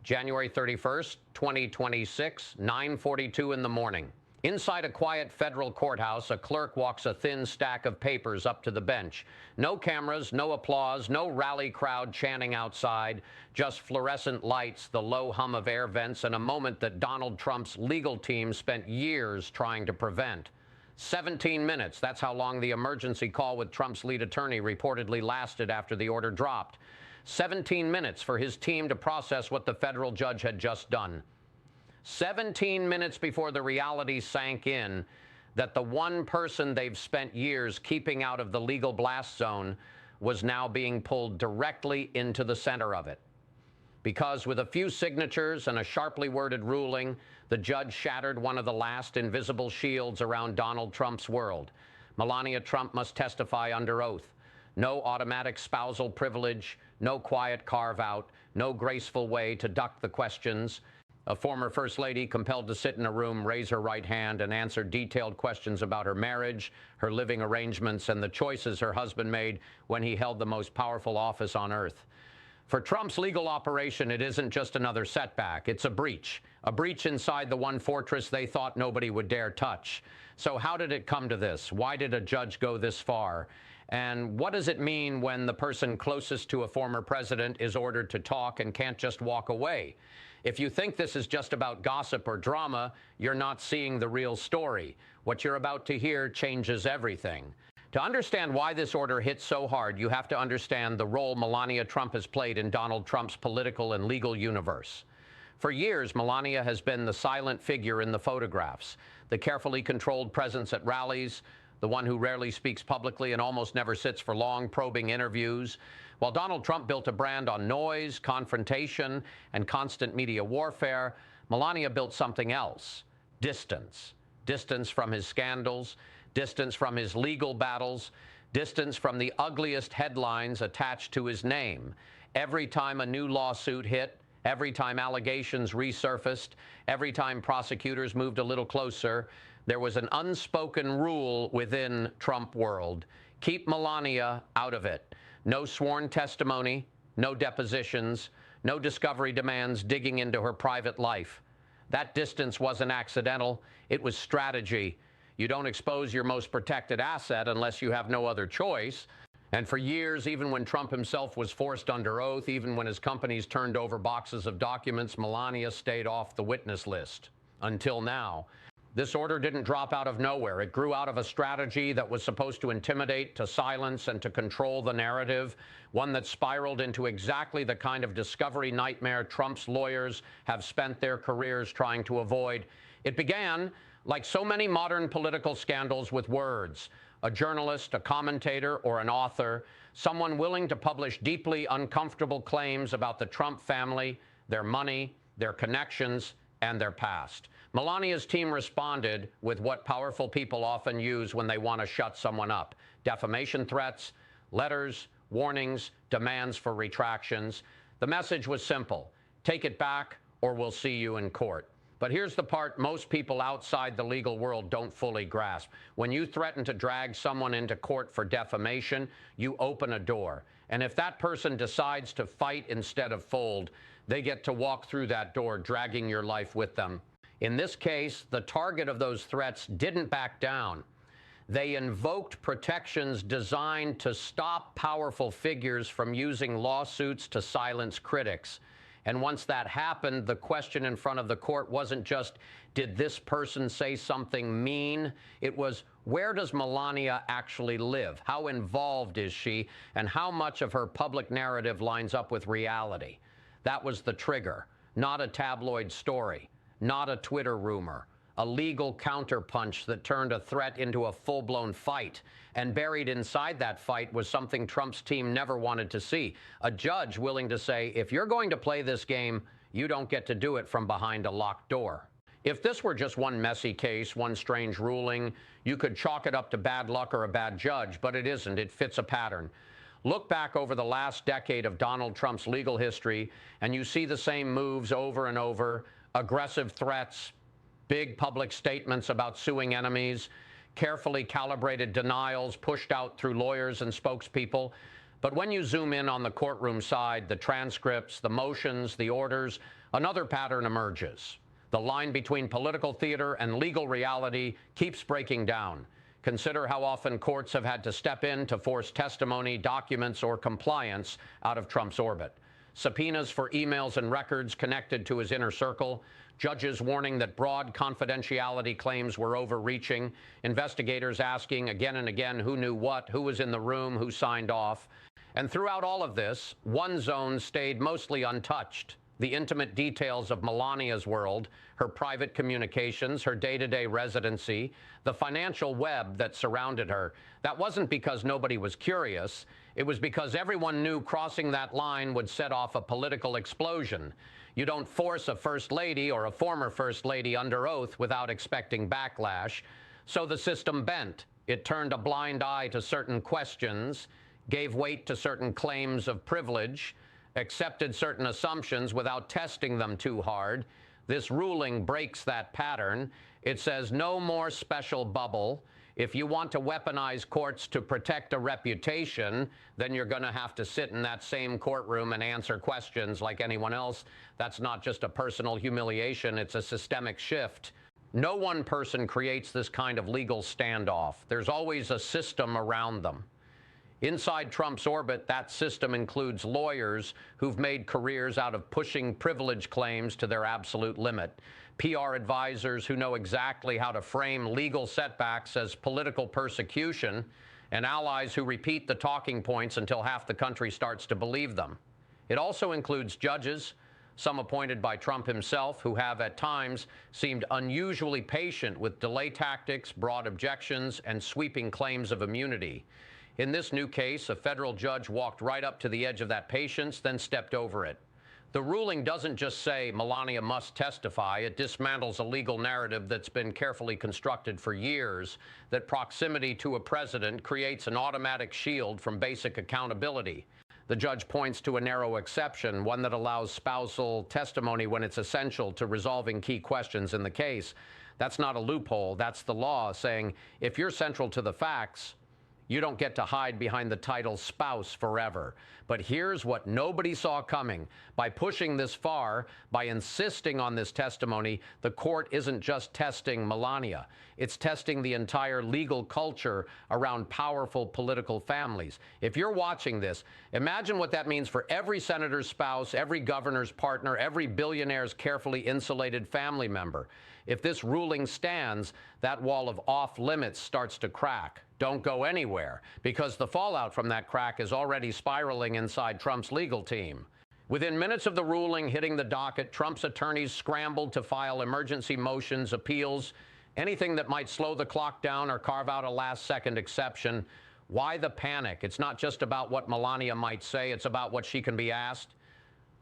January 31st, 2026, 9:42 in the morning. Inside a quiet federal courthouse, a clerk walks a thin stack of papers up to the bench. No cameras, no applause, no rally crowd chanting outside, just fluorescent lights, the low hum of air vents, and a moment that Donald Trump's legal team spent years trying to prevent. 17 minutes, that's how long the emergency call with Trump's lead attorney reportedly lasted after the order dropped. 17 minutes for his team to process what the federal judge had just done. 17 minutes before the reality sank in that the one person they've spent years keeping out of the legal blast zone was now being pulled directly into the center of it. Because with a few signatures and a sharply worded ruling, the judge shattered one of the last invisible shields around Donald Trump's world. Melania Trump must testify under oath. No automatic spousal privilege, no quiet carve-out, no graceful way to duck the questions. A former First Lady compelled to sit in a room, raise her right hand, and answer detailed questions about her marriage, her living arrangements, and the choices her husband made when he held the most powerful office on earth. For Trump's legal operation, it isn't just another setback. It's a breach inside the one fortress they thought nobody would dare touch. So how did it come to this? Why did a judge go this far? And what does it mean when the person closest to a former president is ordered to talk and can't just walk away? If you think this is just about gossip or drama, you're not seeing the real story. What you're about to hear changes everything. To understand why this order hit so hard, you have to understand the role Melania Trump has played in Donald Trump's political and legal universe. For years, Melania has been the silent figure in the photographs, the carefully controlled presence at rallies, the one who rarely speaks publicly and almost never sits for long, probing interviews. While Donald Trump built a brand on noise, confrontation, and constant media warfare, Melania built something else: distance. Distance from his scandals, distance from his legal battles, distance from the ugliest headlines attached to his name. Every time a new lawsuit hit, every time allegations resurfaced, every time prosecutors moved a little closer, there was an unspoken rule within Trump world: keep Melania out of it. No sworn testimony, no depositions, no discovery demands digging into her private life. That distance wasn't accidental, it was strategy. You don't expose your most protected asset unless you have no other choice. And for years, even when Trump himself was forced under oath, even when his companies turned over boxes of documents, Melania stayed off the witness list. Until now. This order didn't drop out of nowhere. It grew out of a strategy that was supposed to intimidate, to silence, and to control the narrative, one that spiraled into exactly the kind of discovery nightmare Trump's lawyers have spent their careers trying to avoid. It began, like so many modern political scandals, with words. A journalist, a commentator, or an author, someone willing to publish deeply uncomfortable claims about the Trump family, their money, their connections, and their past. Melania's team responded with what powerful people often use when they want to shut someone up: defamation threats, letters, warnings, demands for retractions. The message was simple: take it back or we'll see you in court. But here's the part most people outside the legal world don't fully grasp. When you threaten to drag someone into court for defamation, you open a door. And if that person decides to fight instead of fold, they get to walk through that door, dragging your life with them. In this case, the target of those threats didn't back down. They invoked protections designed to stop powerful figures from using lawsuits to silence critics. And once that happened, the question in front of the court wasn't just, did this person say something mean? It was, where does Melania actually live? How involved is she? And how much of her public narrative lines up with reality? That was the trigger, not a tabloid story, not a Twitter rumor, a legal counterpunch that turned a threat into a full-blown fight. And buried inside that fight was something Trump's team never wanted to see: a judge willing to say, if you're going to play this game, you don't get to do it from behind a locked door. If this were just one messy case, one strange ruling, you could chalk it up to bad luck or a bad judge, but it isn't. It fits a pattern. Look back over the last decade of Donald Trump's legal history, and you see the same moves over and over: aggressive threats, big public statements about suing enemies, carefully calibrated denials pushed out through lawyers and spokespeople. But when you zoom in on the courtroom side, the transcripts, the motions, the orders, Another pattern emerges. The line between political theater and legal reality keeps breaking down. Consider how often courts have had to step in to force testimony, documents, or compliance out of Trump's orbit. Subpoenas for emails and records connected to his inner circle, judges warning that broad confidentiality claims were overreaching, investigators asking again and again who knew what, who was in the room, who signed off. And throughout all of this, one zone stayed mostly untouched: the intimate details of Melania's world, her private communications, her day-to-day residency, the financial web that surrounded her. That wasn't because nobody was curious. It was because everyone knew crossing that line would set off a political explosion. You don't force a first lady or a former first lady under oath without expecting backlash. So the system bent. It turned a blind eye to certain questions, gave weight to certain claims of privilege, accepted certain assumptions without testing them too hard. This ruling breaks that pattern. It says no more special bubble. If you want to weaponize courts to protect a reputation, then you're going to have to sit in that same courtroom and answer questions like anyone else. That's not just a personal humiliation, it's a systemic shift. No one person creates this kind of legal standoff. There's always a system around them. Inside Trump's orbit, that system includes lawyers who've made careers out of pushing privilege claims to their absolute limit, PR advisors who know exactly how to frame legal setbacks as political persecution, and allies who repeat the talking points until half the country starts to believe them. It also includes judges, some appointed by Trump himself, who have at times seemed unusually patient with delay tactics, broad objections, and sweeping claims of immunity. In this new case, a federal judge walked right up to the edge of that patience, then stepped over it. The ruling doesn't just say Melania must testify. It dismantles a legal narrative that's been carefully constructed for years, that proximity to a president creates an automatic shield from basic accountability. The judge points to a narrow exception, one that allows spousal testimony when it's essential to resolving key questions in the case. That's not a loophole. That's the law saying if you're central to the facts, you don't get to hide behind the title spouse forever. But here's what nobody saw coming. By pushing this far, by insisting on this testimony, the court isn't just testing Melania. It's testing the entire legal culture around powerful political families. If you're watching this, imagine what that means for every senator's spouse, every governor's partner, every billionaire's carefully insulated family member. If this ruling stands, that wall of off-limits starts to crack. Don't go anywhere, because the fallout from that crack is already spiraling inside Trump's legal team. Within minutes of the ruling hitting the docket, Trump's attorneys scrambled to file emergency motions, appeals, anything that might slow the clock down or carve out a last-second exception. Why the panic? It's not just about what Melania might say, it's about what she can be asked.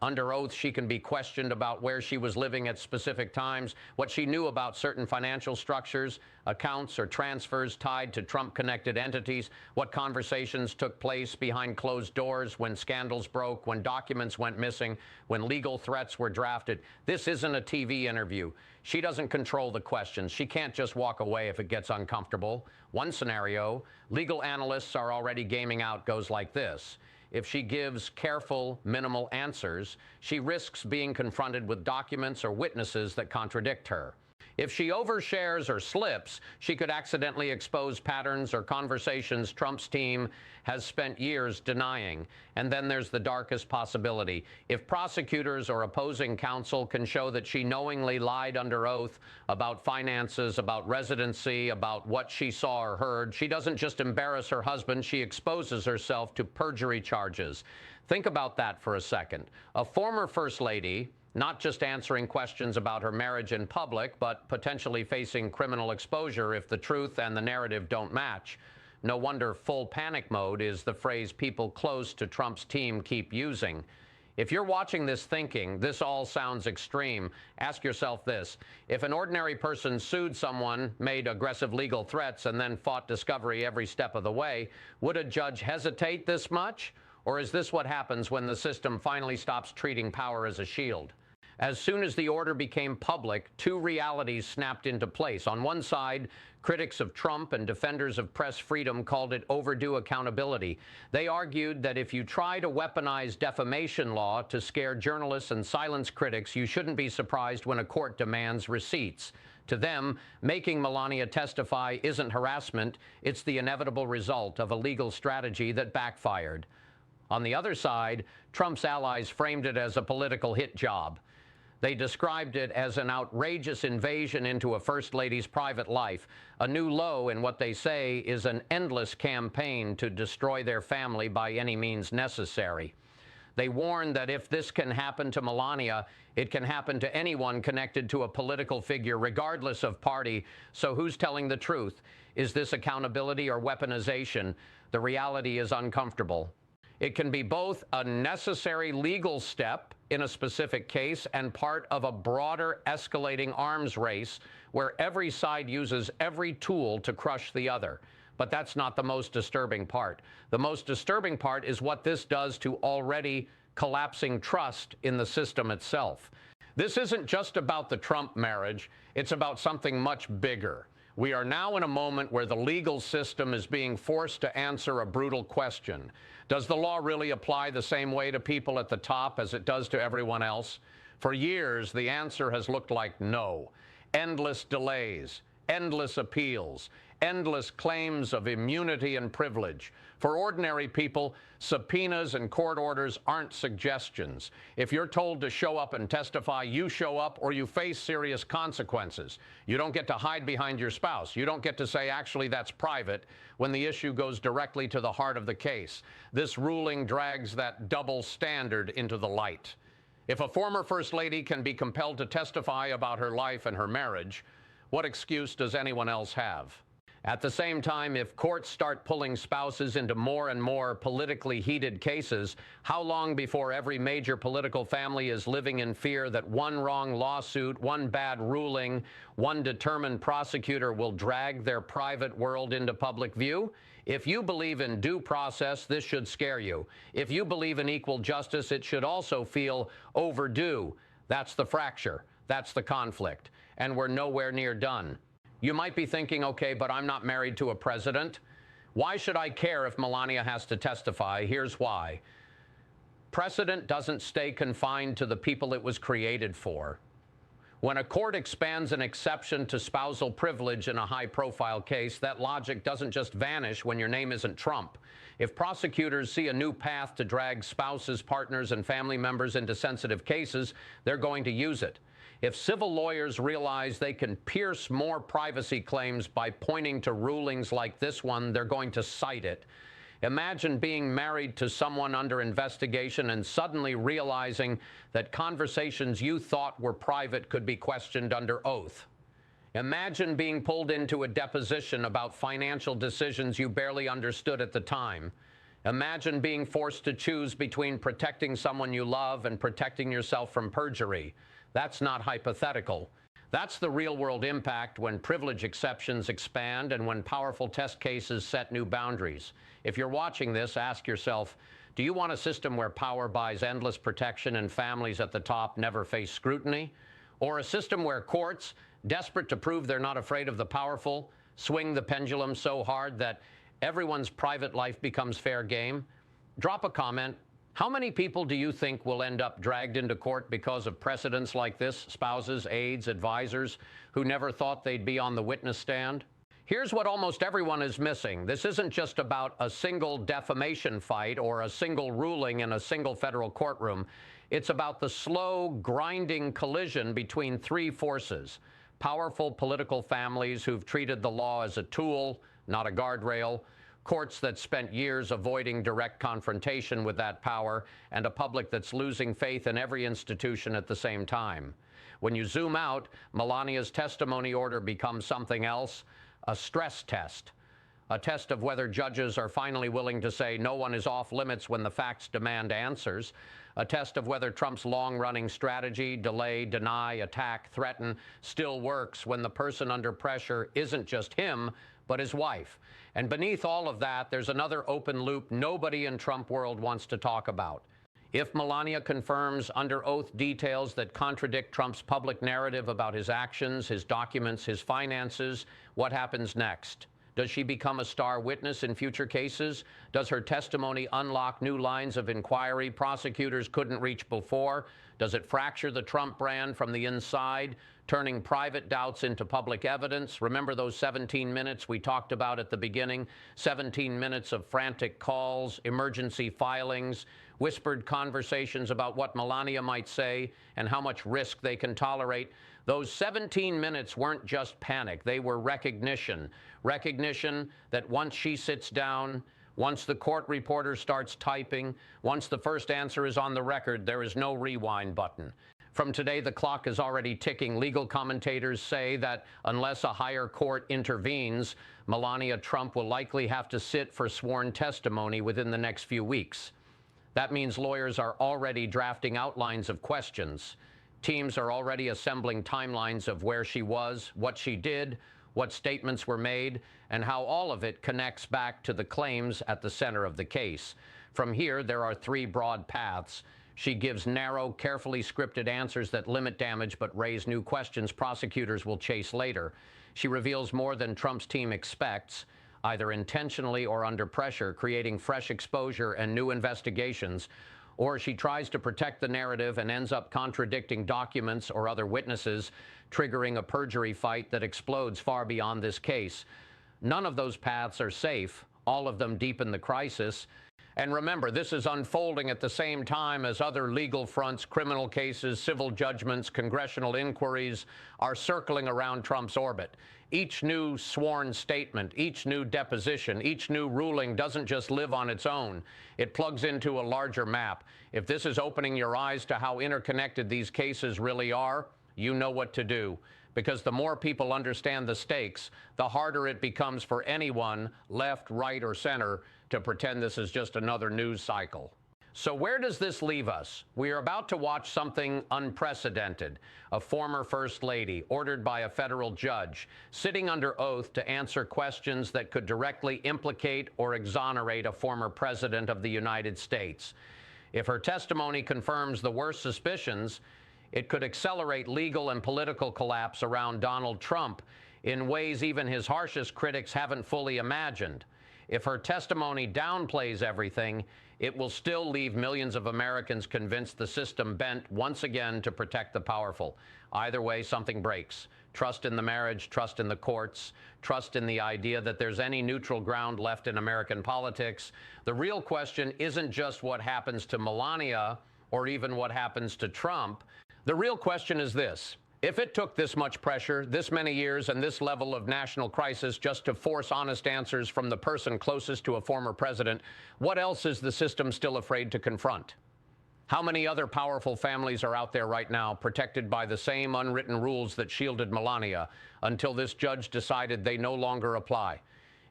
Under oath, she can be questioned about where she was living at specific times, what she knew about certain financial structures, accounts or transfers tied to Trump-connected entities, what conversations took place behind closed doors when scandals broke, when documents went missing, when legal threats were drafted. This isn't a TV interview. She doesn't control the questions. She can't just walk away if it gets uncomfortable. One scenario, legal analysts are already gaming out, goes like this. If she gives careful, minimal answers, she risks being confronted with documents or witnesses that contradict her. If she overshares or slips, she could accidentally expose patterns or conversations Trump's team has spent years denying. And then there's the darkest possibility. If prosecutors or opposing counsel can show that she knowingly lied under oath about finances, about residency, about what she saw or heard, she doesn't just embarrass her husband, she exposes herself to perjury charges. Think about that for a second. A former First Lady, not just answering questions about her marriage in public, but potentially facing criminal exposure if the truth and the narrative don't match. No wonder full panic mode is the phrase people close to Trump's team keep using. If you're watching this thinking, this all sounds extreme, ask yourself this. If an ordinary person sued someone, made aggressive legal threats, and then fought discovery every step of the way, would a judge hesitate this much? Or is this what happens when the system finally stops treating power as a shield? As soon as the order became public, two realities snapped into place. On one side, critics of Trump and defenders of press freedom called it overdue accountability. They argued that if you try to weaponize defamation law to scare journalists and silence critics, you shouldn't be surprised when a court demands receipts. To them, making Melania testify isn't harassment, it's the inevitable result of a legal strategy that backfired. On the other side, Trump's allies framed it as a political hit job. They described it as an outrageous invasion into a First Lady's private life, a new low in what they say is an endless campaign to destroy their family by any means necessary. They warned that if this can happen to Melania, it can happen to anyone connected to a political figure, regardless of party. So who's telling the truth? Is this accountability or weaponization? The reality is uncomfortable. It can be both a necessary legal step in a specific case and part of a broader escalating arms race where every side uses every tool to crush the other. But that's not the most disturbing part. The most disturbing part is what this does to already collapsing trust in the system itself. This isn't just about the Trump marriage, it's about something much bigger. We are now in a moment where the legal system is being forced to answer a brutal question. Does the law really apply the same way to people at the top as it does to everyone else? For years, the answer has looked like no. Endless delays, endless appeals, endless claims of immunity and privilege. For ordinary people, subpoenas and court orders aren't suggestions. If you're told to show up and testify, you show up or you face serious consequences. You don't get to hide behind your spouse. You don't get to say, actually, that's private, when the issue goes directly to the heart of the case. This ruling drags that double standard into the light. If a former First Lady can be compelled to testify about her life and her marriage, what excuse does anyone else have? At the same time, if courts start pulling spouses into more and more politically heated cases, how long before every major political family is living in fear that one wrong lawsuit, one bad ruling, one determined prosecutor will drag their private world into public view? If you believe in due process, this should scare you. If you believe in equal justice, it should also feel overdue. That's the fracture. That's the conflict. And we're nowhere near done. You might be thinking, okay, but I'm not married to a president. Why should I care if Melania has to testify? Here's why. Precedent doesn't stay confined to the people it was created for. When a court expands an exception to spousal privilege in a high-profile case, that logic doesn't just vanish when your name isn't Trump. If prosecutors see a new path to drag spouses, partners, and family members into sensitive cases, they're going to use it. If civil lawyers realize they can pierce more privacy claims by pointing to rulings like this one, they're going to cite it. Imagine being married to someone under investigation and suddenly realizing that conversations you thought were private could be questioned under oath. Imagine being pulled into a deposition about financial decisions you barely understood at the time. Imagine being forced to choose between protecting someone you love and protecting yourself from perjury. That's not hypothetical. That's the real-world impact when privilege exceptions expand and when powerful test cases set new boundaries. If you're watching this, ask yourself, do you want a system where power buys endless protection and families at the top never face scrutiny? Or a system where courts, desperate to prove they're not afraid of the powerful, swing the pendulum so hard that everyone's private life becomes fair game? Drop a comment. How many people do you think will end up dragged into court because of precedents like this? Spouses, aides, advisors who never thought they'd be on the witness stand? Here's what almost everyone is missing. This isn't just about a single defamation fight or a single ruling in a single federal courtroom. It's about the slow, grinding collision between three forces: powerful political families who've treated the law as a tool, not a guardrail; courts that spent years avoiding direct confrontation with that power; and a public that's losing faith in every institution at the same time. When you zoom out, Melania's testimony order becomes something else: a stress test. A test of whether judges are finally willing to say no one is off limits when the facts demand answers. A test of whether Trump's long-running strategy, delay, deny, attack, threaten, still works when the person under pressure isn't just him, but his wife. And beneath all of that, there's another open loop nobody in Trump world wants to talk about. If Melania confirms under oath details that contradict Trump's public narrative about his actions, his documents, his finances, what happens next? Does she become a star witness in future cases? Does her testimony unlock new lines of inquiry prosecutors couldn't reach before? Does it fracture the Trump brand from the inside, turning private doubts into public evidence? Remember those 17 minutes we talked about at the beginning? 17 minutes of frantic calls, emergency filings, whispered conversations about what Melania might say and how much risk they can tolerate. Those 17 minutes weren't just panic. They were recognition. Recognition that once she sits down, once the court reporter starts typing, once the first answer is on the record, there is no rewind button. From today, the clock is already ticking. Legal commentators say that unless a higher court intervenes, Melania Trump will likely have to sit for sworn testimony within the next few weeks. That means lawyers are already drafting outlines of questions. Teams are already assembling timelines of where she was, what she did, what statements were made, and how all of it connects back to the claims at the center of the case. From here, there are three broad paths. She gives narrow, carefully scripted answers that limit damage but raise new questions prosecutors will chase later. She reveals more than Trump's team expects, either intentionally or under pressure, creating fresh exposure and new investigations. Or she tries to protect the narrative and ends up contradicting documents or other witnesses, triggering a perjury fight that explodes far beyond this case. None of those paths are safe. All of them deepen the crisis. And remember, this is unfolding at the same time as other legal fronts, criminal cases, civil judgments, congressional inquiries are circling around Trump's orbit. Each new sworn statement, each new deposition, each new ruling doesn't just live on its own. It plugs into a larger map. If this is opening your eyes to how interconnected these cases really are, you know what to do. Because the more people understand the stakes, the harder it becomes for anyone, left, right, or center, to pretend this is just another news cycle. So where does this leave us? We are about to watch something unprecedented. A former First Lady, ordered by a federal judge, sitting under oath to answer questions that could directly implicate or exonerate a former president of the United States. If her testimony confirms the worst suspicions, it could accelerate legal and political collapse around Donald Trump in ways even his harshest critics haven't fully imagined. If her testimony downplays everything, it will still leave millions of Americans convinced the system bent once again to protect the powerful. Either way, something breaks. Trust in the marriage, trust in the courts, trust in the idea that there's any neutral ground left in American politics. The real question isn't just what happens to Melania or even what happens to Trump. The real question is this. If it took this much pressure, this many years, and this level of national crisis just to force honest answers from the person closest to a former president, what else is the system still afraid to confront? How many other powerful families are out there right now protected by the same unwritten rules that shielded Melania until this judge decided they no longer apply?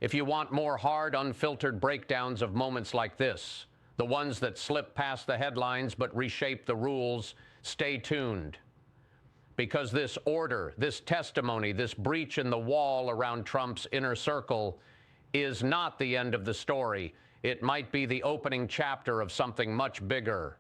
If you want more hard, unfiltered breakdowns of moments like this, the ones that slip past the headlines but reshape the rules, stay tuned. Because this order, this testimony, this breach in the wall around Trump's inner circle is not the end of the story. It might be the opening chapter of something much bigger.